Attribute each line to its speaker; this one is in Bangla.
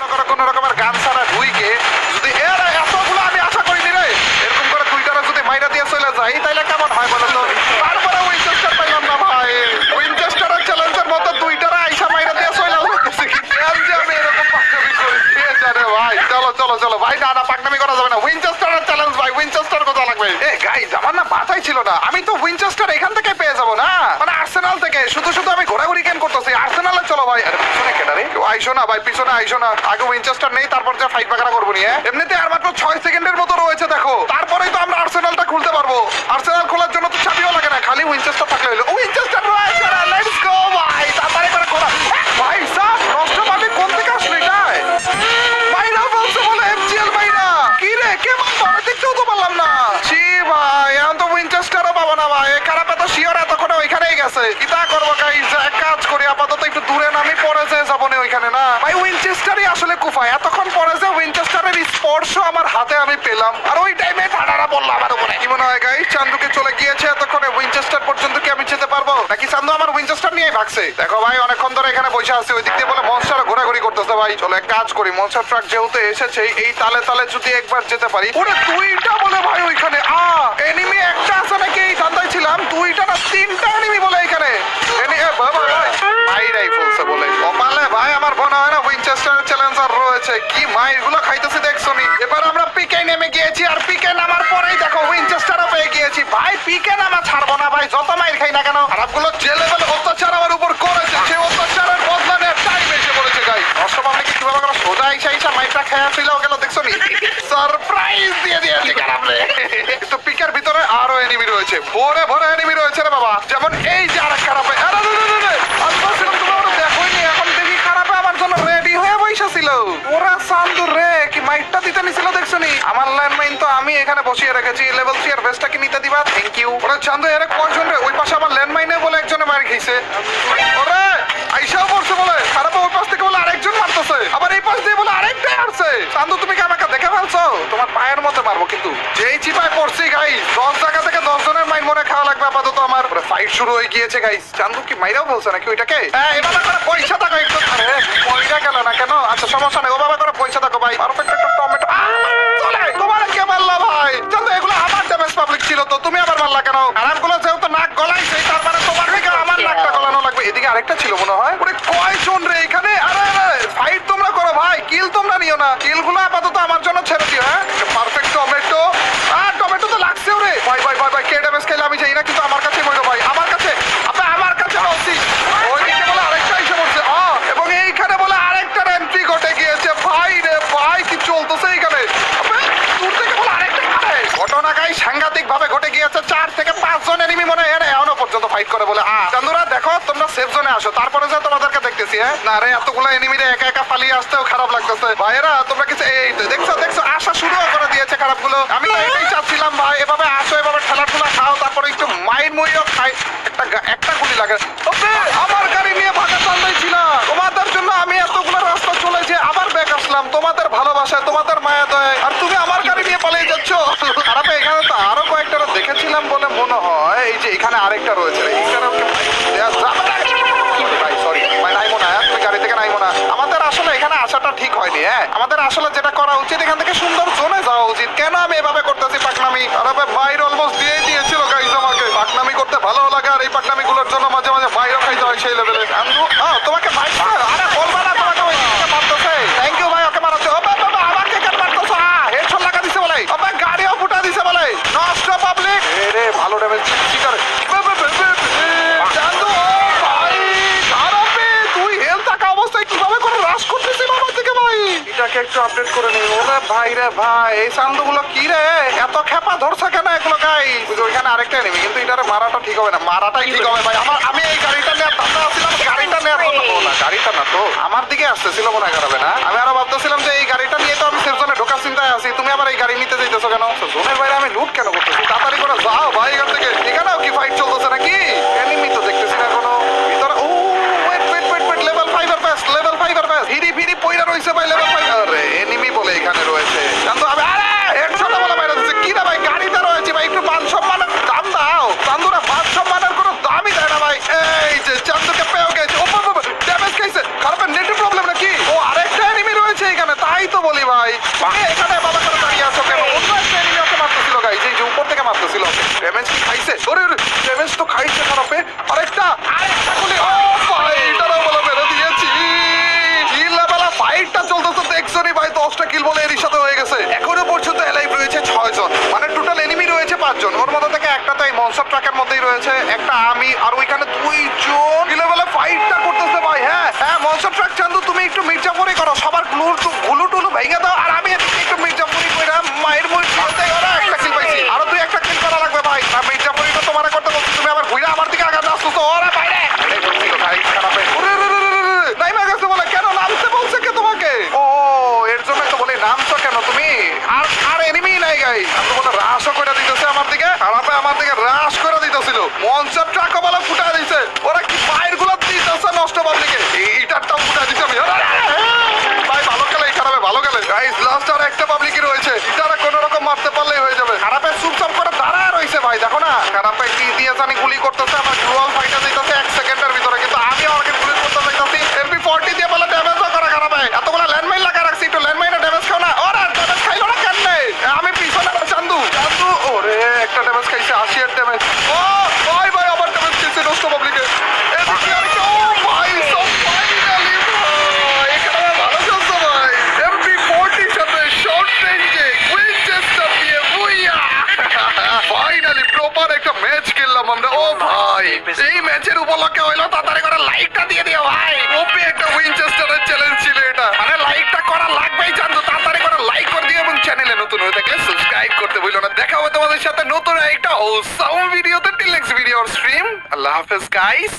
Speaker 1: কোন রকমের গান ছাড়া ঢুইকে যদি এর এতগুলো আমি আশা করিনি রে, এরকম করে দুইটারা যদি মাইরা দিয়ে চলে যাই তাইলে কেমন হয় বলো তো? তারপরে উইনচেস্টার পাইলাম না ভাই, উইনচেস্টারের চ্যালেঞ্জের মতো দুইটারা আইসা মাইরা দিয়ে চলে যাচ্ছে। কেন যে আমি এরকম পাকনামি করি কে জানে ভাই। চলো চলো চলো ভাই, না না পাকনামি করা যাবে না, উইনচেস্টারের চ্যালেঞ্জ ভাই, উইনচেস্টার কথা লাগবে। এ গাইস আমার না মাথায় ছিল না, আমি তো উইনচেস্টার এখান থেকে পেয়ে যাবো না, মানে আর্সেনাল থেকে। শুধু শুধু আমি ঘোরাঘুরি কেন করতেছি? আর্সেনালে চলো ভাই। আরে পিছনে কেন রে? কেউ আইসো না ভাই, পিছনে আইসো না, আগে উইনচেস্টার নেই তারপর যা ফাইট বাগারা করবো নিয়ে। এমনিতে আর মাত্র 6 সেকেন্ডের মতো রয়েছে দেখো, তারপরেই তো আমরা আর্সেনালটা খুলতে পারবো। আর্সেনাল খোলার জন্য তো চাবিও লাগে না, খালি উইনচেস্টার থাকলে হলো। উইনচেস্টার রয়েছে, লেটস গো ভাই, তাড়াতাড়ি করে খোলা। ভাই সাব নষ্ট পাবি কোন থেকে আসলো এটাই? ভাইরা বলছে বলে এফজিএল ভাইরা কি রে, কেমন বড় দেখতেও তো পারলাম না। ছি ভাই, এখন তো উইনচেস্টারও পাবো না ভাই। খারাপ এত শিওর এতক্ষণে ওইখানেই গেছে। কিতা করবো গাইস, এক কাজ করি আপাতত একটু দূরে নামি, পরে যে যাবো না ওইখানে। না ভাই উইনচেস্টারই আসলে কুফা, এতক্ষণ পরে যে উইনচেস্টারের স্পর্শ আমার হাতে আমি পেলাম, আর ওই টাইমে ঠাডারা বললাম আমার উপরে। কি মনে হয় গাইস, চান্দুকে চলে গিয়েছে এতক্ষণে? উইনচেস্টার পর্যন্ত কি আমি যেতে পারবো নাকি চান্দু আমার উইনচেস্টার নিয়ে ভাগছে? দেখো ভাই অনেকক্ষণ ধরে এখানে বসে আছি, ওই দিক দিয়ে বলে মনস্টার ঘোরাঘুরি করতেছে ভাই। চলো এক কাজ করি, মনস্টার ট্রাক যেহেতু এসেছে এই তালে তালে যদি একবার যেতে পারি। ওরে দুইটা বলে ভাই ওইখানে এনিমি একটা আছে নাকি? এই ধান্দায় ছিলাম, দুইটা না তিনটা এনিমি বলে এখানে। মাইরাই ফেলছে বলে কপালে ভাই, আমার মনে হয় না উইনচেস্টারের চ্যালেঞ্জার রয়েছে। কি মাইরগুলো খাইতেছি দেখছো নি? এবার আমরা পিকে নেমে গিয়েছি, আর পিকে নামার পরেই দেখো উইনচেস্টারও পেয়ে গিয়েছি ভাই। পিকে নামা ছাড়বো না ভাই, যত মাইর খাই না কেন। খারাপগুলো যে লেভেল অত্যাচার আমার উপর করেছে, সেই অত্যাচারের বদলা নেওয়ার টাইম এসে পড়েছে গাই। নষ্ট পাবলিক কিভাবে করে সোজা আইসা মাইরটা খেয়া ছিল গেল দেখছো নি? সারপ্রাইজ দিয়ে দিয়েছি খারাপ রে। কিন্তু পিকের ভিতরে আরো এনিমি রয়েছে, ভরে ভরে এনিমি রয়েছে রে বাবা। যেমন এই যে আরেক খারাপ, এখন দেখি খারাপে আমার জন্য রেডি হয়ে বসে ছিল। ওরা চান্দু রে কি মাইকটা দিতে নিছিল দেখছো নি? আমার ল্যান্ডমাইন তো আমি এখানে বসিয়ে রেখেছি, লেভেল 3 এর ভেস্টটা কি নিতে দিবা? Thank you. ওরা চান্দু এর কয়জন রে? ওই পাশে আমার ল্যান্ডমাইনে বলে একজনে মার খেয়েছে। ওরে আইসাও পড়ছে বলে খারাপ, ওই পাশ থেকে বলে আরেকজন মারতেছে, আবার এই পাশ দিয়ে বলে আরেকটাই আসছে। চান্দু তুমি কি আমাকে দেখে ফেলছো? তোমার পায়ের মধ্যে মারবো কিন্তু। যেই চিপায় পড়ছি গাই, 10 জায়গা থেকে 10 জনের মাইন মনে খাওয়া লাগবে আপাতত আমার। ফাইট শুরু হয়ে গিয়েছে গাইস। চান্দু কি মাইরাও বলছে নাকি ওইটাকে? হ্যাঁ এভাবে করে পয়সা থাকো একটু। আরে পয়সা গেল না কেন? আচ্ছা সমস্যা নেই, ওভাবে করে পয়সা থাকো ভাই। পারফেক্ট একটা টমেটো চলে। তোমার কে মারলা ভাই? চান্দু এগুলো আমার ড্যামেজ পাবলিক ছিল তো, তুমি আবার মারলা কেন? খারাপগুলো যেহেতু নাক গলাইছে, তার মানে তোমার থেকে আমার নাকটা গলানো লাগবে। এদিকে আরেকটা ছিল মনে হয়। ওরে কয়জন রে এখানে? আরে ফাইট তোমরা করো ভাই, কিল তোমরা নিও না। কিলগুলো আপাতত আমার জন্য ছেড়ে দিও। হ্যাঁ পারফেক্ট টমেটো। টমেটো তো লাগছেও রে ভাই ভাই ভাই ভাই। কে ড্যামেজ খাইলে আমি যাই না, কিন্তু আমার কাছে মইরো ভাই, আমার কাছে আমার কাছে বলছি। ওইদিকে বলে আরেকটা এসে পড়ছে, এবং এইখানে বলে আরেকটার এন্ট্রি ঘটে গিয়েছে। ভাই রে ভাই কি চলতেছে এইখানে? দূর থেকে বলে আরেকটা ঘটনা গাই সাংঘাতিক ভাবে ঘটে গিয়েছে। 4 থেকে 5 জন এনিমি মনে হয় এখনো পর্যন্ত ফাইট করে বলে। চান্দুরা দেখো তোমরা সেফ জোনে আসো, তারপরে যে তোমাদেরকে দেখতেছি। হ্যাঁ না রে, এতগুলো এনিমিরে একা একা পালিয়ে আসতেও খারাপ লাগতেছে ভাইয়েরা। তোমরা কিছু এই দেখছো দেখছো আসা শুরু করে দিয়েছে খারাপগুলো। আমি এটাই চাচ্ছিলাম ভাই, এভাবে আসো, এভাবে ঠেলাঠুলা খাও, তারপরে একটু মাইর মুইও খাই। একটা গুলি লাগে। আমার গাড়ি নিয়ে ভাগা চান্দাই ছিলাম, তোমাদের জন্য আমি এতগুলো রাস্তা চলেছি, আবার ব্যাক আসলাম তোমাদের ভালোবাসায়, তোমাদের মায়া দয়, আর তুমি আমার গাড়ি নিয়ে পালিয়ে যাচ্ছ। খারাপ এখানে তো আরো কয়েকটা দেখেছিলাম বলে মনে হয়। এই যে এখানে আরেকটা রয়েছে, এইখানে ভাই সরি ভাই, নাইমো না, তুমি গাড়ি থেকে নাইমো না। আমাদের আসলে এখানে আসাটা ঠিক হয়নি। হ্যাঁ আমাদের আসলে যেটা করা উচিত, এখান থেকে সুন্দর জোনে যাওয়া উচিত। কেন আমি এভাবে করতেছি পাকনামি? আরে মাইর অলমোস্ট দিয়ে দিয়েছিল গাইজ আমাকে। পাকনামি করতে ভালো লাগে, আর এই পাকনামি গুলোর জন্য মাঝে মাঝে মাইরও খাইতে হয় সেই লেভেলে। তোমাকে মাইর আরে বলবা না, তোমাকে ওই মারতেছে। থ্যাংক ইউ ভাই, ওকে মারাচ্ছে। আমাকে কেন মারতেছো? হেডশট লাগা দিছে বলে, গাড়িও ফুটা দিছে বলে। নষ্ট পাবলিক রে, ভালো ড্যামেজ শিকার। চান্দু ভাই খারাপে তুই হেলথ থাকা অবস্থায় কিভাবে করে রাশ করতেছিস আমার থেকে ভাই? এটাকে একটু আপডেট করে নি। ওরে ভাই রে ভাই, এই চান্দুগুলো কি রে এত খেপা ধরছে কেন এগুলো গাই? ওইখানে আরেকটা নেবে, কিন্তু এটারে মারাটা ঠিক হবে না। মারাটাই ঠিক হবে ভাই। আমি এই গাড়িটা নেওয়ার ধান্দা আসছিলাম, গাড়িটা নেওয়ার জন্য না, গাড়িটা না তো আমার দিকে আসতেছিল মনে হয় খারাপে না। আমি আরো ভাবতেছিলাম যে এই গাড়িটা নিয়ে তো আমি সেফ জোনে ঢোকার চিন্তায় আছি, তুমি আবার এই গাড়ি নিতে যাইতেছো কেন? জোনের বাইরে আমি লুট কেন করতেছি? তাড়াতাড়ি করে যাও ভাই এখান থেকে। এখানেও কি ফাইট চলতেছে নাকি? এনিমি তো দেখতেছি না কোনো ভিতরে। ওয়েট লেভেল 5 এর পাস, লেভেল 5 এর পাস। ফিরি পয়রা রইছে ভাই লেভেল 5। আরে এনিমি বলে এখানে রয়েছে। চান্দু আমি আরে হেডশট বলে বাইরে দিচ্ছে। কি রে ভাই, গাড়িতে রয়েছে ভাই, একটু মান সম্মানের দাম দাও। চান্দুরা মান সম্মানের কোনো দামই দেয় না ভাই। এই যে চান্দুকে পেয়ে গেছে, ড্যামেজ খাইছে। খারাপের নেটের প্রবলেম নাকি? ও আরেকটা এনিমি রয়েছে রয়েছে, একটা আমি, আর ওইখানে 2 জন লেভেলে ফাইটটা করতেছে ভাই। হ্যাঁ হ্যাঁ, মনস্টার ট্রাক চান্দু তুমি একটু মির্জাপুরি করো, সবার গুলু টুলু ভেঙে দাও, আর আমি এদিকে একটু মির্জাপুরি কইরা মায়ের মুড়ি খেলতে। ওরা একটা কিল পাইছি, আরো 2-1টা কিল করা লাগবে ভাই। আর মির্জাপুরিটা তোমার করতে বলছি, তুমি আবার ঘুরে আমার দিকে আঘাত আসছো। ওরা বাইরে ভাই খারাপে নাইমা গেছে বলে। কেন নামতে বলছে কে তোমাকে? ও এর জন্য তো বলি নামছো কেন তুমি? আর আর এনিমি নাই গাই, আমি বলে রাশও করে দিতেছে আমার দিকে, খারাপে আমার দিকে রাশ করে দিতেছিল। মনস্টার ট্রাকও বলে ফুটা দিছে। ওরা কি ফায়ার গুলো দিতেছে নষ্ট পাবলিকে, এইটারটাও ফুটা দিছে। আমি ভাই ভালো খেলে, এই খারাপে ভালো খেলে গাইস। লাস্ট আর একটা পাবলিকই রয়েছে, এটারা কোনো রকম মারতে পারলেই হয়ে যাবে। খারাপে চুপচাপ করে দাঁড়ায় রয়েছে ভাই, দেখো না খারাপে কি দিয়ে জানি গুলি করতেছে। আমার গ্লোয়াল ফাইটার দিতেছে 1 সেকেন্ডের ভিতরে, কিন্তু আমি ওকে গুলি করতে চাইতেছি। MP40 দিয়ে বলে ড্যামেজও করে খারাপে। এতগুলো ল্যান্ডমাইন লাগা রাখছি, একটু ল্যান্ডমাইনে ড্যামেজ খাও না। ওরা ড্যামেজ খাইলো না কেন? আমি পিছনে চান্দু চান্দু, ওরে একটা ড্যামেজ খাইছে, 80 এর ড্যামেজ। ও ভাই ভাই আবার ড্যামেজ খেয়েছে নষ্ট পাবলিকে। এদিকে আর কেউ ভাই, সব ফাইনালি ভাই এখানে ভালো চলছে ভাই। MP40 সাথে শর্ট রেঞ্জে উইনচেস্টার দিয়ে বুইয়া ফাইনালি প্রপার একটা ম্যাচ খেললাম আমরা। ও ভাই এই ম্যাচের উপলক্ষে হইলো তাড়াতাড়ি করে লাইকটা দিয়ে দিও ভাই। ওপি একটা উইনচেস্টারের চ্যালেঞ্জ ছিল এটা, মানে লাইকটা করা লাগবেই চান্দু, তাড়াতাড়ি করে লাইক করে দিও এবং চ্যানেলে নতুন হয়ে থাকলে সাবস্ক্রাইব করতে ভুলো না। দেখা হবে তোমাদের সাথে নতুন একটা হোলসাম ভিডিওতে, টিল নেক্সট ভিডিও স্ট্রিম। আল্লাহ হাফেজ গাইস।